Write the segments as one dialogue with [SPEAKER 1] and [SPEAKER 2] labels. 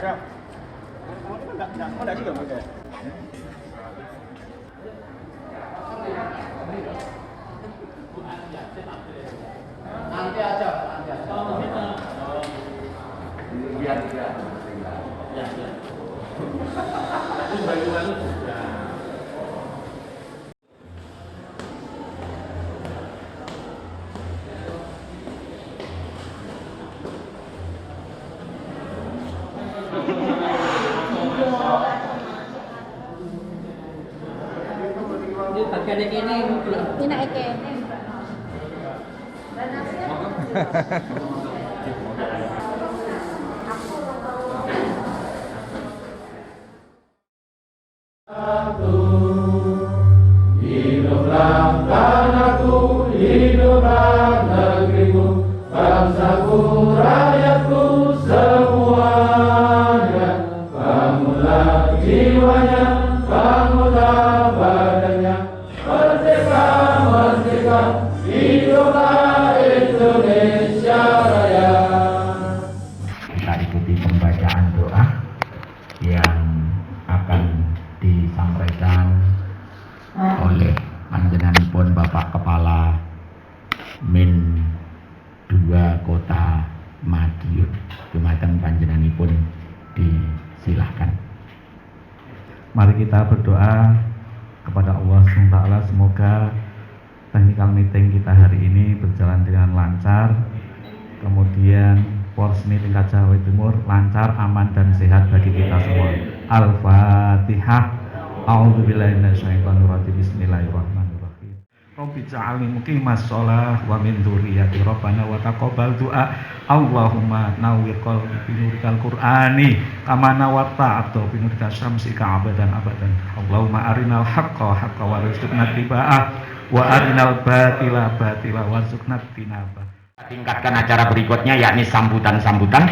[SPEAKER 1] Enggak juga pakai.
[SPEAKER 2] Nanti aja. Biar dia. Ya. Itu baju-baju sudah. Ini bagian ini kene.
[SPEAKER 3] Hiduplah tanahku, hiduplah negeriku, bangsaku, rakyatku semuanya. Bangunlah jiwanya, bangunlah badannya. Merdeka, merdeka, hiduplah Indonesia Raya.
[SPEAKER 4] Kita ikuti pembacaan doa yang akan disampaikan oleh panjenenganipun Bapak Kepala Min 2 Kota Madiun. Dumateng panjenenganipun disilahkan.
[SPEAKER 5] Mari kita berdoa kepada Allah SWT, semoga technical meeting kita hari ini berjalan dengan lancar, kemudian Porseni tingkat Jawa Timur lancar, aman dan sehat bagi kita semua. Al-Fatihah. A'udzubillahi minasyaitonir rajim. Bismillahirrahmanirrahim. Rabbi ja'alni muqimas shalah wa min dzurriyyati rabbana wa taqabbal du'a. Allahumma nawwir qalbi bi nurikal qur'ani kama nawwarta abda bi nurika syamsika abadan abadan. Allahumma arinal haqqo haqqan warzuqna ittiba'ah wa arinal batila batila warzuqna tinaba.
[SPEAKER 4] Tingkatkan acara berikutnya, yakni sambutan-sambutan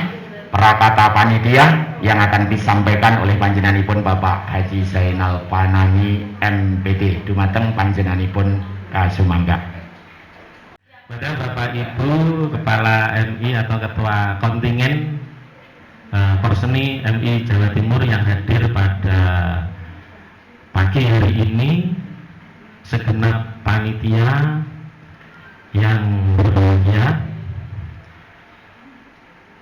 [SPEAKER 4] prakata panitia yang akan disampaikan oleh panjenenganipun Bapak Haji Zainal Panani MPD dumateng panjenenganipun Kasumangga.
[SPEAKER 6] Pada Bapak Ibu Kepala MI atau Ketua Kontingen Porseni MI Jawa Timur yang hadir pada pagi hari ini, segenap panitia yang berbahagia,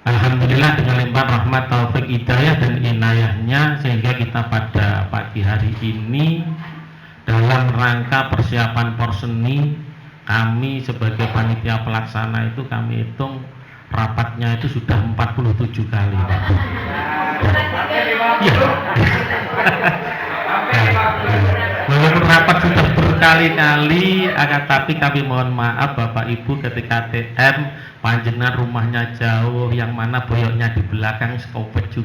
[SPEAKER 6] alhamdulillah dengan limpahan rahmat taufik hidayah dan inayahnya sehingga kita pada pagi hari ini dalam rangka persiapan Porseni, kami sebagai panitia pelaksana itu kami hitung rapatnya itu sudah 47 kali. Iya. Walaupun rapat sudah berkali-kali, tapi kami mohon maaf Bapak Ibu ketika TM panjenengan rumahnya jauh, yang mana boyoknya di belakang, keju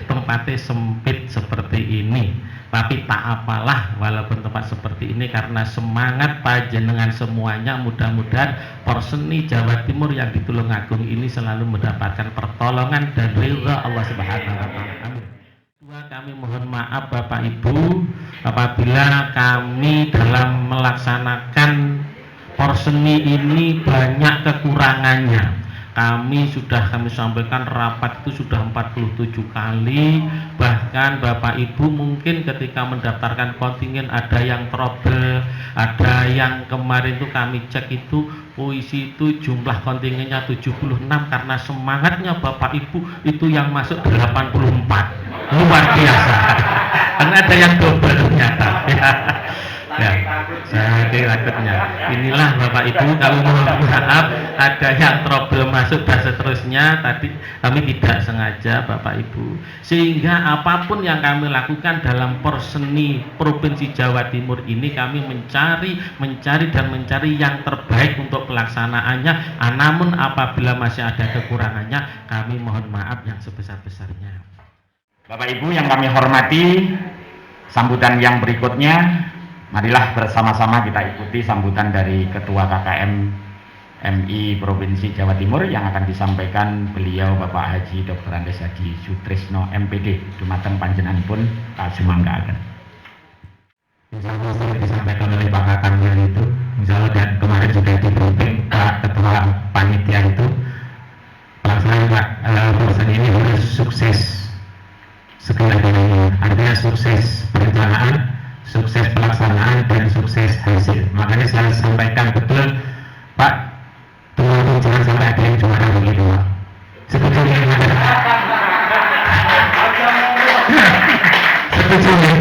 [SPEAKER 6] tempatnya sempit seperti ini. Tapi tak apalah, walaupun tempat seperti ini, karena semangat panjenengan semuanya, mudah-mudahan Porseni Jawa Timur yang di Tulungagung ini selalu mendapatkan pertolongan dan ridha Allah Subhanahu wa taala. Amin. Kami mohon maaf Bapak Ibu apabila kami dalam melaksanakan Porseni ini banyak kekurangannya. Kami sampaikan rapat itu sudah 47 kali, bahkan Bapak Ibu mungkin ketika mendaftarkan kontingen ada yang trouble, ada yang kemarin itu kami cek itu puisi itu jumlah kontingennya 76, karena semangatnya Bapak Ibu itu yang masuk 84, luar biasa. Karena ada yang double ternyata. Ya, saya takutnya. Inilah Bapak Ibu, kami mohon maaf ada yang trouble masuk dan seterusnya. Tadi kami tidak sengaja Bapak Ibu. Sehingga apapun yang kami lakukan dalam Porseni Provinsi Jawa Timur ini, kami mencari yang terbaik untuk pelaksanaannya. Namun apabila masih ada kekurangannya, kami mohon maaf yang sebesar-besarnya.
[SPEAKER 4] Bapak Ibu yang kami hormati, sambutan yang berikutnya, marilah bersama-sama kita ikuti sambutan dari Ketua KKM MI Provinsi Jawa Timur yang akan disampaikan beliau Bapak Haji Dr. Andes Haji Sutrisno MPD dumateng panjenenganipun kasumangkaaken.
[SPEAKER 6] Insyaallah sudah disampaikan oleh Pak Kakangnya itu, insyaallah, dan kemarin sudah di briefing Pak Ketua Panitia itu, pelaksanaan Porseni ini harus sukses
[SPEAKER 4] sukses perencanaan, sukses pelaksanaan, dan sukses hasil. Makanya saya sampaikan betul, Pak, tolong jangan sampai ada yang juara begitu, Pak. Setuju ya? Setuju ya?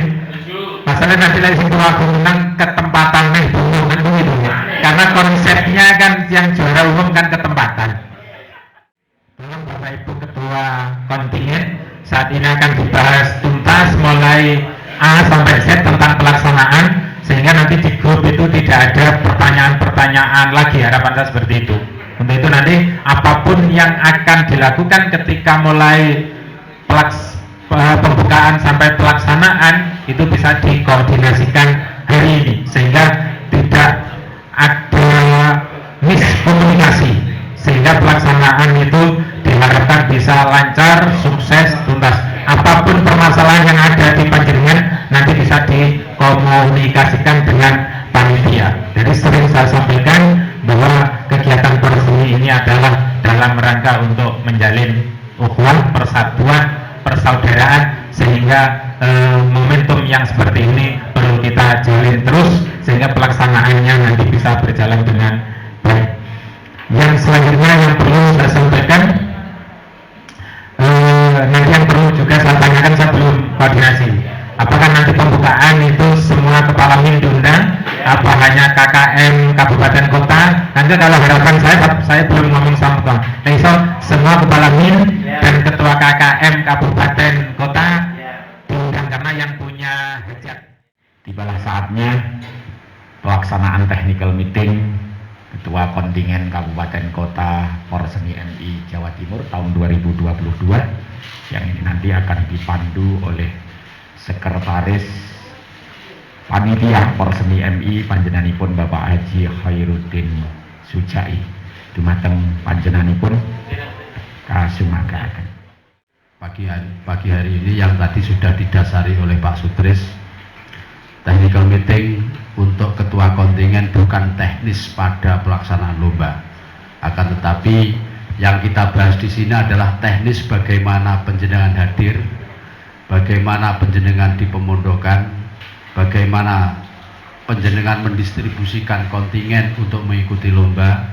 [SPEAKER 4] Masalah nanti lagi sentuh aku menang ketempatan nih umum kan begitu ya. Karena konsepnya kan yang juara umum kan ketempatan. Tolong Bapak Ibu Ketua Kontingen, saat ini akan dibahas tuntas mulai A sampai Z tentang pelaksanaan, sehingga nanti di grup itu tidak ada pertanyaan-pertanyaan lagi, harapan saya seperti itu. Untuk itu nanti apapun yang akan dilakukan ketika mulai pembukaan sampai pelaksanaan itu bisa dikoordinasikan hari ini, sehingga tidak ada miskomunikasi, sehingga pelaksanaan itu diharapkan bisa lancar, sukses, tuntas. Apapun permasalahan yang ada di panjenengan nanti bisa dikomunikasikan dengan panitia. Jadi sering saya sampaikan bahwa kegiatan Porseni ini adalah dalam rangka untuk menjalin ukhuwah, persatuan, persaudaraan, sehingga momentum yang seperti ini perlu kita jalin terus sehingga pelaksanaannya nanti bisa berjalan dengan baik. Yang selanjutnya yang perlu saya sampaikan, nanti yang perlu juga saya tanyakan, saya belum koordinasi, apakah nanti pembukaan itu semua kepala MIN diundang, apa hanya KKM kabupaten kota? Nanti kalau harapan saya belum ngomong sama semua kepala MIN dan ketua KKM kabupaten kota diundang, karena yang punya hajat. Tibalah saatnya pelaksanaan technical meeting Ketua Kontingen Kabupaten Kota Porseni MI Jawa Timur tahun 2022 yang ini nanti akan dipandu oleh Sekretaris Panitia Porseni MI panjenenganipun Bapak Haji Khairuddin Sujai. Dumateng panjenenganipun kasumangkaaken.
[SPEAKER 7] Pagi hari ini yang tadi sudah didasari oleh Pak Sutris, technical meeting untuk ketua kontingen bukan teknis pada pelaksanaan lomba, akan tetapi yang kita bahas di sini adalah teknis bagaimana panjenengan hadir, bagaimana panjenengan di pemondokan, bagaimana panjenengan mendistribusikan kontingen untuk mengikuti lomba,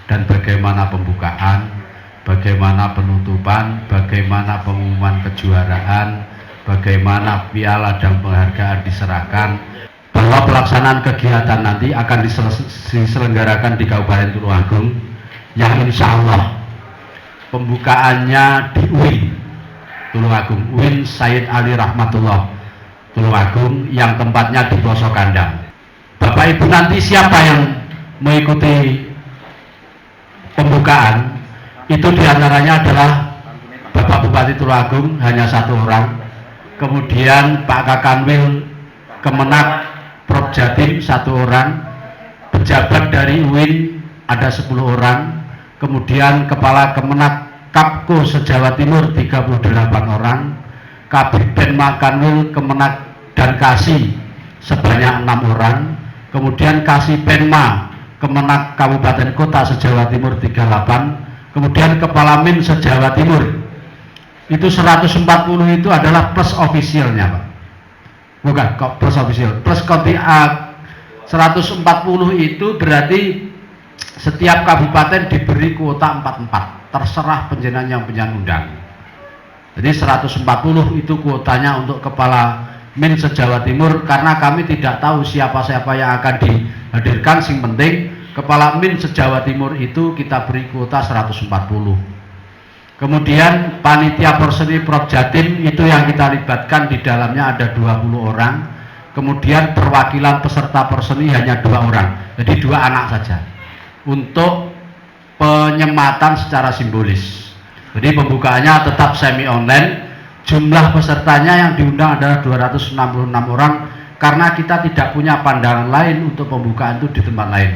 [SPEAKER 7] dan bagaimana pembukaan, bagaimana penutupan, bagaimana pengumuman kejuaraan, bagaimana piala dan penghargaan diserahkan, bahwa pelaksanaan kegiatan nanti akan diselenggarakan di Kabupaten Tulungagung, yang insya Allah pembukaannya di UIN Tulungagung, UIN Said Ali Rahmatullah Tulungagung, yang tempatnya di Pelosok Kandang. Bapak Ibu nanti siapa yang mengikuti pembukaan itu diantaranya adalah Bapak Bupati Tulungagung hanya 1 orang, kemudian Pak Kakanwil Kemenak Prof Jatim 1 orang, pejabat dari UIN ada 10 orang, kemudian Kepala Kemenak Kapko se-Jawa Timur 38 orang, Kabid Penma Kanwil Kemenak dan Kasih sebanyak 6 orang, kemudian Kasih Penma Kemenak Kabupaten Kota se-Jawa Timur 38, kemudian Kepala MIN se-Jawa Timur itu 140 itu adalah plus officialnya, Pak. Bukan plus official, plus konti 140 itu berarti setiap kabupaten diberi kuota 44, terserah panjenengan yang punya undang. Jadi 140 itu kuotanya untuk kepala MIN se-Jawa Timur, karena kami tidak tahu siapa-siapa yang akan dihadirkan. Sing penting kepala MIN se-Jawa Timur itu kita beri kuota 140. Kemudian panitia Porseni Prof Jatim itu yang kita libatkan, di dalamnya ada 20 orang. Kemudian perwakilan peserta Porseni hanya 2 orang, jadi 2 anak saja untuk penyematan secara simbolis. Jadi pembukaannya tetap semi online. Jumlah pesertanya yang diundang adalah 266 orang, karena kita tidak punya pandangan lain untuk pembukaan itu di tempat lain.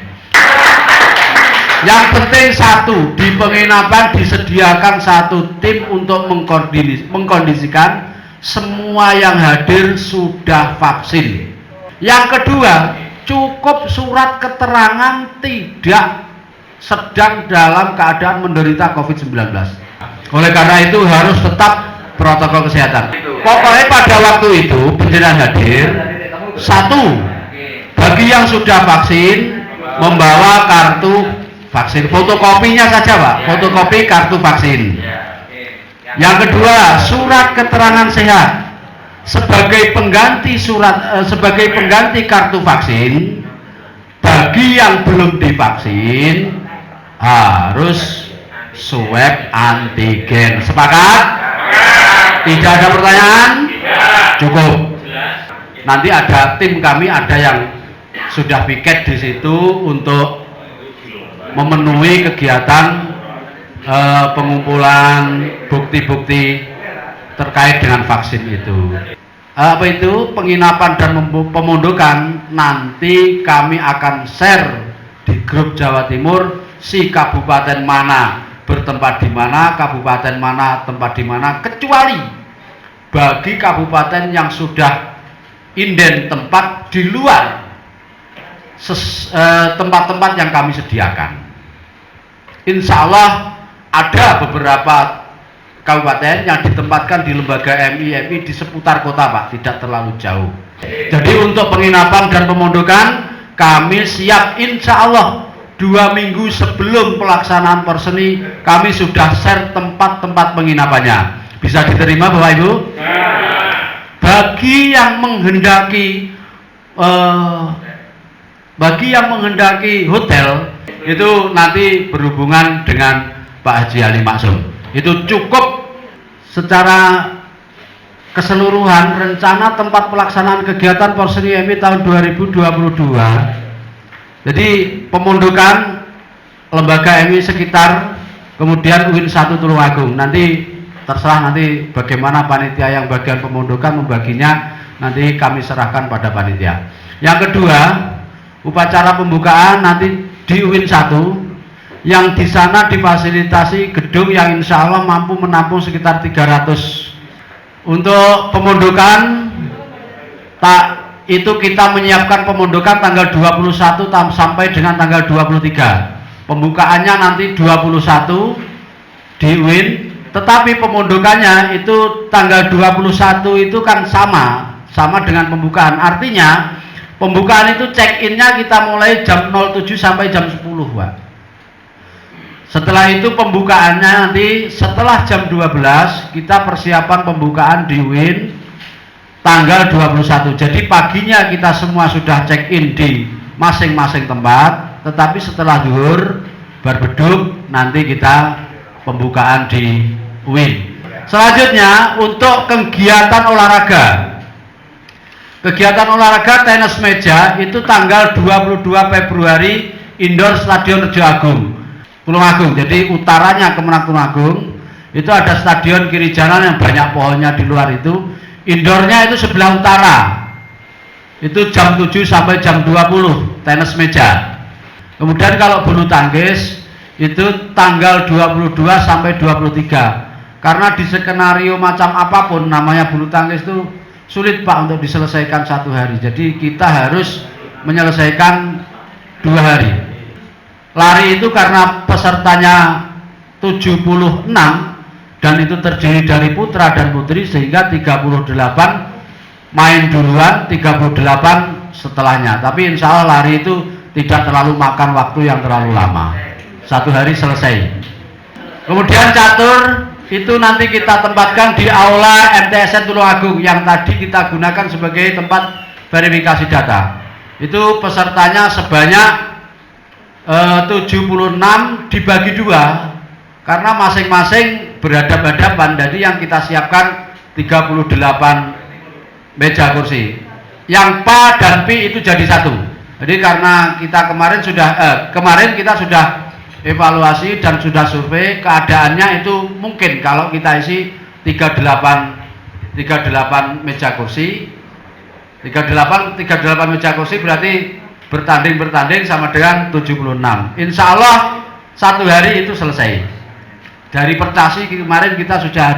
[SPEAKER 7] Yang penting satu, di penginapan disediakan 1 tim untuk mengkondisikan semua yang hadir sudah vaksin. Yang kedua, cukup surat keterangan tidak sedang dalam keadaan menderita COVID-19. Oleh karena itu harus tetap protokol kesehatan. Pokoknya pada waktu itu penjenengan hadir, satu, bagi yang sudah vaksin membawa kartu vaksin, fotokopinya saja Pak, fotokopi kartu vaksin. Yang kedua, surat keterangan sehat sebagai pengganti sebagai pengganti kartu vaksin. Bagi yang belum divaksin harus swab antigen. Sepakat? Tidak ada pertanyaan? Cukup. Nanti ada tim kami, ada yang sudah piket di situ untuk memenuhi kegiatan pengumpulan bukti-bukti terkait dengan vaksin itu. Apa itu penginapan dan pemondokan, nanti kami akan share di grup Jawa Timur, si kabupaten mana bertempat di mana, kabupaten mana tempat di mana, kecuali bagi kabupaten yang sudah inden tempat di luar tempat-tempat yang kami sediakan. Insya Allah ada beberapa kabupaten yang ditempatkan di lembaga MI di seputar kota Pak, tidak terlalu jauh. Jadi untuk penginapan dan pemondokan kami siap, insya Allah 2 minggu sebelum pelaksanaan Porseni kami sudah share tempat-tempat penginapannya. Bisa diterima Bapak Ibu? Bagi yang menghendaki hotel itu nanti berhubungan dengan Pak Haji Ali Maksum. Itu cukup secara keseluruhan rencana tempat pelaksanaan kegiatan Porseni MI tahun 2022. Jadi pemondokan lembaga MI sekitar, kemudian UIN 1 Tulungagung. Nanti terserah nanti bagaimana panitia yang bagian pemondokan membaginya, nanti kami serahkan pada panitia. Yang kedua, upacara pembukaan nanti di UIN 1 yang di sana difasilitasi gedung yang insya Allah mampu menampung sekitar 300. Untuk pemondokan itu kita menyiapkan pemondokan tanggal 21 sampai dengan tanggal 23. Pembukaannya nanti 21 di UIN, tetapi pemondokannya itu tanggal 21 itu kan sama dengan pembukaan. Artinya pembukaan itu check-innya kita mulai jam 07 sampai jam 10 Pak. Setelah itu pembukaannya nanti setelah jam 12 kita persiapan pembukaan di UIN tanggal 21. Jadi paginya kita semua sudah check-in di masing-masing tempat, tetapi setelah zuhur berbeduk nanti kita pembukaan di UIN. Selanjutnya untuk kegiatan olahraga. Kegiatan olahraga tenis meja itu tanggal 22 Februari indoor Stadion Rejo Agung, Tulungagung. Jadi utaranya Kemenang Tulungagung itu ada stadion kiri jalan yang banyak pohonnya di luar itu. Indoornya itu sebelah utara. Itu jam 7 sampai jam 20 tenis meja. Kemudian kalau bulu tangkis itu tanggal 22 sampai 23. Karena di skenario macam apapun namanya bulu tangkis itu sulit Pak untuk diselesaikan 1 hari. Jadi kita harus menyelesaikan 2 hari. Lari itu karena pesertanya 76 dan itu terdiri dari putra dan putri, sehingga 38 main duluan, 38 setelahnya. Tapi insya Allah lari itu tidak terlalu makan waktu yang terlalu lama, 1 hari selesai. Kemudian catur itu nanti kita tempatkan di aula MTSN Tulungagung yang tadi kita gunakan sebagai tempat verifikasi data. Itu pesertanya sebanyak 76 dibagi 2 karena masing-masing berhadapan-hadapan. Jadi yang kita siapkan 38 meja kursi. Yang PA dan P itu jadi 1. Jadi karena kita kemarin kita sudah evaluasi dan sudah survei, keadaannya itu mungkin kalau kita isi 38 meja kursi, 38 meja kursi berarti bertanding sama dengan 76. Insya Allah 1 hari itu selesai. Dari Percasi kemarin kita sudah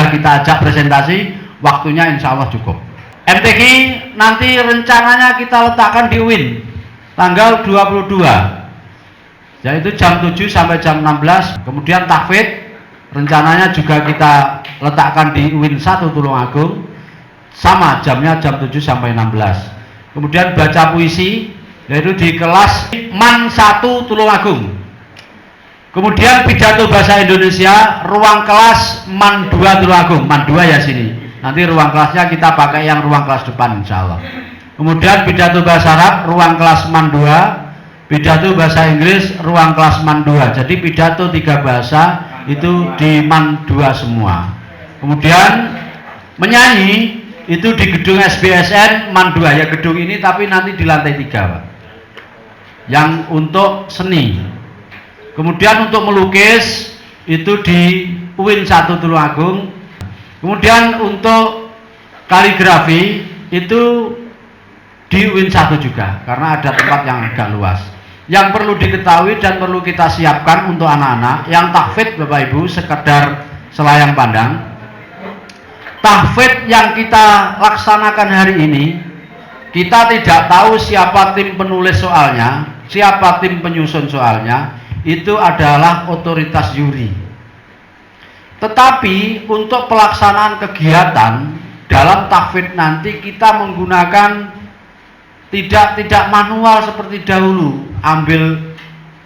[SPEAKER 7] kita ajak presentasi, waktunya insya Allah cukup. MTQ nanti rencananya kita letakkan di UIN tanggal 22, yaitu jam 7 sampai jam 16. Kemudian tahfidz rencananya juga kita letakkan di UIN 1 Tulungagung, sama jamnya jam 7 sampai 16. Kemudian baca puisi yaitu di kelas MAN 1 Tulungagung. Kemudian pidato bahasa Indonesia ruang kelas MAN 2 Tulungagung. MAN 2 ya sini. Nanti ruang kelasnya kita pakai yang ruang kelas depan insya Allah. Kemudian pidato bahasa Arab ruang kelas MAN 2, pidato bahasa Inggris ruang kelas MAN 2. Jadi pidato 3 bahasa itu di MAN 2 semua. Kemudian menyanyi itu di gedung SBSN MAN 2 ya, gedung ini tapi nanti di lantai 3 Pak, yang untuk seni. Kemudian untuk melukis itu di UIN 1 Tulungagung. Kemudian untuk kaligrafi itu di UIN 1 juga, karena ada tempat yang agak luas. Yang perlu diketahui dan perlu kita siapkan untuk anak-anak yang tahfidz Bapak Ibu, sekedar selayang pandang. Tahfidz yang kita laksanakan hari ini, kita tidak tahu siapa tim penulis soalnya, siapa tim penyusun soalnya, itu adalah otoritas juri. Tetapi untuk pelaksanaan kegiatan dalam tahfidz nanti kita menggunakan tidak manual seperti dahulu, ambil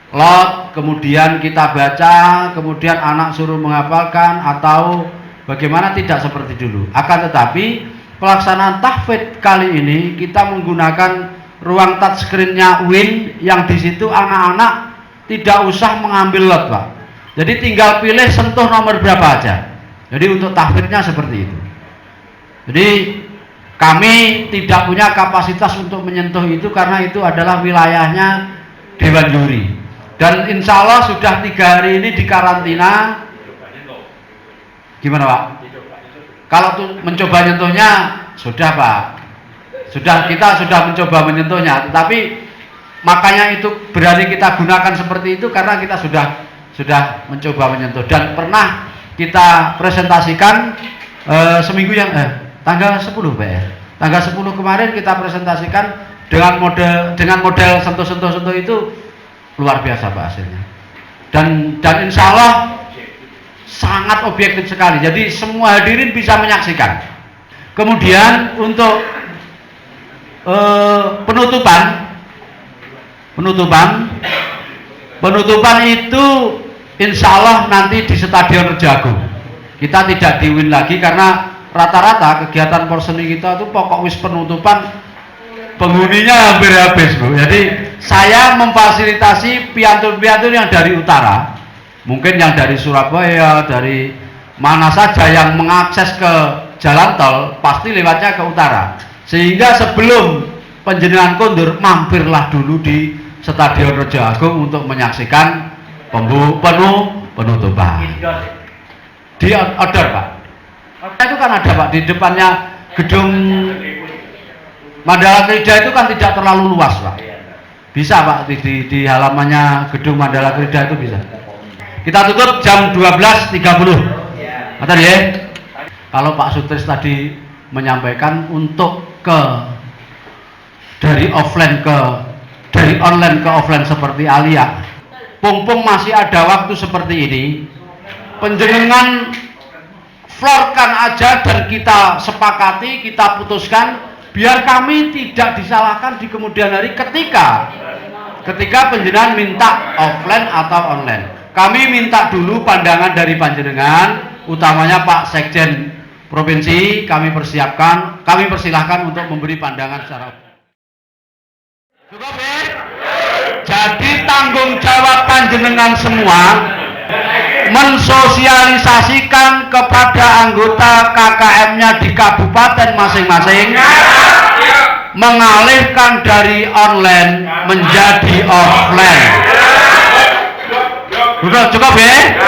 [SPEAKER 7] lot kemudian kita baca, kemudian anak suruh menghafalkan atau bagaimana, tidak seperti dulu. Akan tetapi pelaksanaan tahfidz kali ini kita menggunakan ruang touchscreen-nya UIN, yang di situ anak-anak tidak usah mengambil lot Pak. Jadi tinggal pilih sentuh nomor berapa aja. Jadi untuk tahfidznya seperti itu. Jadi kami tidak punya kapasitas untuk menyentuh itu karena itu adalah wilayahnya Dewan Juri. Dan insya Allah sudah 3 hari ini dikarantina. Gimana Pak? Kalau tuh mencoba nyentuhnya sudah Pak, kita sudah mencoba menyentuhnya, tetapi makanya itu berani kita gunakan seperti itu karena kita sudah mencoba menyentuh dan pernah kita presentasikan seminggu yang tanggal 10 Pak ya. Tanggal 10 kemarin kita presentasikan dengan model sentuh itu luar biasa Pak hasilnya. Dan insya Allah sangat objektif sekali. Jadi semua hadirin bisa menyaksikan. Kemudian untuk penutupan itu insya Allah nanti di Stadion Rejagung. Kita tidak di UIN lagi karena rata-rata kegiatan porseni kita itu pokok wis penutupan penghuninya hampir habis Bu. Jadi saya memfasilitasi piantun-piantun yang dari utara, mungkin yang dari Surabaya, dari mana saja yang mengakses ke jalan tol pasti lewatnya ke utara, sehingga sebelum panjenengan kondur mampirlah dulu di Stadion Rejagung untuk menyaksikan penutupan di outdoor Pak. Itu kan ada Pak di depannya gedung Mandala Krida, itu kan tidak terlalu luas Pak. Bisa Pak di halamannya gedung Mandala Krida itu bisa. Kita tutup jam 12.30. Betul ya? Kalau Pak Sutris tadi menyampaikan untuk dari online ke offline seperti Alia, Pung masih ada waktu seperti ini, penjenengan florkan aja dan kita sepakati, kita putuskan biar kami tidak disalahkan di kemudian hari ketika penjenengan minta offline atau online. Kami minta dulu pandangan dari panjenengan, utamanya Pak Sekjen Provinsi, kami persilahkan untuk memberi pandangan secara cukup ya? Jadi tanggung jawab panjenengan semua mensosialisasikan kepada anggota KKM-nya di kabupaten masing-masing, mengalihkan dari online menjadi offline. Cukup ya?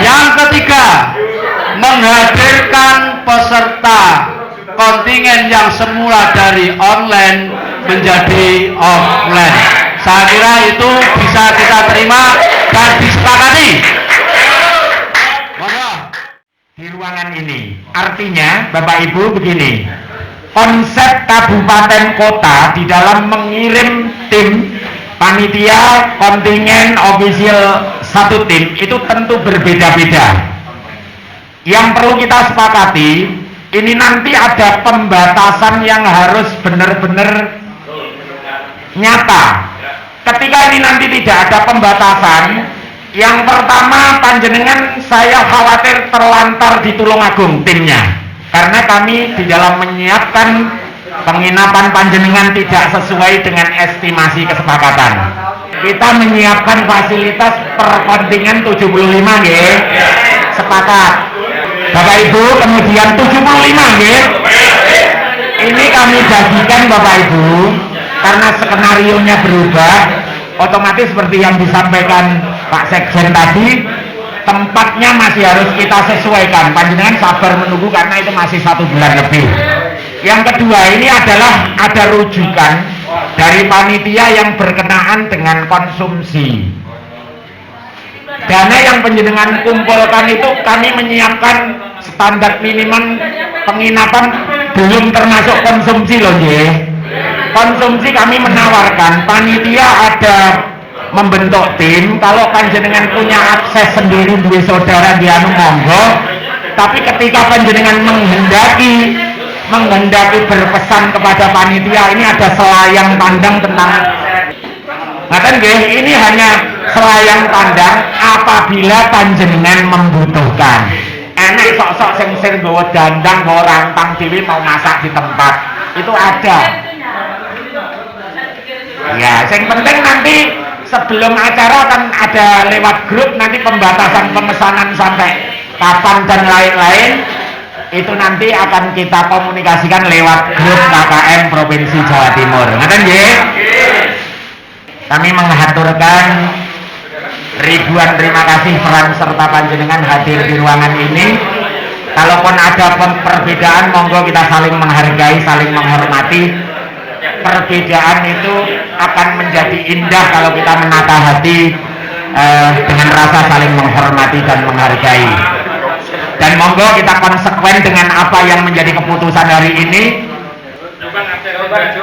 [SPEAKER 7] Yang ketiga, menghadirkan peserta kontingen yang semula dari online menjadi offline. Saya kira itu bisa kita terima dan disepakati
[SPEAKER 4] di ruangan ini. Artinya Bapak Ibu begini, konsep kabupaten kota di dalam mengirim tim panitia kontingen ofisial satu tim itu tentu berbeda-beda. Yang perlu kita sepakati, ini nanti ada pembatasan yang harus benar-benar nyata. Ketika ini nanti tidak ada pembatasan, yang pertama panjenengan saya khawatir terlantar di Tulungagung timnya, karena kami di dalam menyiapkan penginapan panjenengan tidak sesuai dengan estimasi kesepakatan. Kita menyiapkan fasilitas per kontingen 75 nggih. Sepakat. Bapak Ibu, kemudian 75 nggih. Ini kami bagikan Bapak Ibu karena skenarionya berubah, otomatis seperti yang disampaikan Pak Sekjen tadi, tempatnya masih harus kita sesuaikan. Panjenengan sabar menunggu karena itu masih 1 bulan lebih. Yang kedua, ini adalah ada rujukan dari panitia yang berkenaan dengan konsumsi. Dana yang panjenengan kumpulkan itu kami menyiapkan standar minimum penginapan belum termasuk konsumsi loh nggih. Konsumsi kami menawarkan, panitia ada membentuk tim, kalau panjenengan punya akses sendiri duwe saudara di anu monggo, tapi ketika panjenengan menghendaki berpesan kepada panitia, ini ada selayang pandang tentang ngaten nggih, ini hanya selayang pandang apabila panjenengan membutuhkan. Enek sok-sok sing bawa dandang, bawa rantang dhewe mau masak di tempat, itu ada. Ya, yang penting nanti sebelum acara kan ada lewat grup nanti pembatasan pemesanan sampai kapan dan lain-lain, itu nanti akan kita komunikasikan lewat grup KKM Provinsi Jawa Timur. Ngaten nggih? Kami mengaturkan ribuan terima kasih peran serta panjenengan hadir di ruangan ini. Kalaupun ada perbedaan, monggo kita saling menghargai, saling menghormati. Perbedaan itu akan menjadi indah kalau kita menata hati dengan rasa saling menghormati dan menghargai. Dan monggo kita konsekuen dengan apa yang menjadi keputusan hari ini.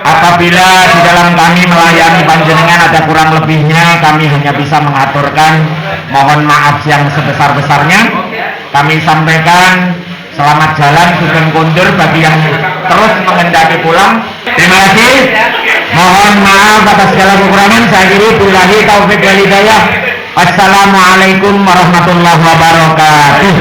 [SPEAKER 4] Apabila di dalam kami melayani panjenengan ada kurang lebihnya, kami hanya bisa mengaturkan mohon maaf yang sebesar-besarnya. Kami sampaikan selamat jalan, sugeng kundur bagi yang terus mengendaki pulang. Terima kasih. Mohon maaf atas segala kekurangan. Saya akhiri billahi taufik wal hidayah. Wassalamualaikum warahmatullahi wabarakatuh.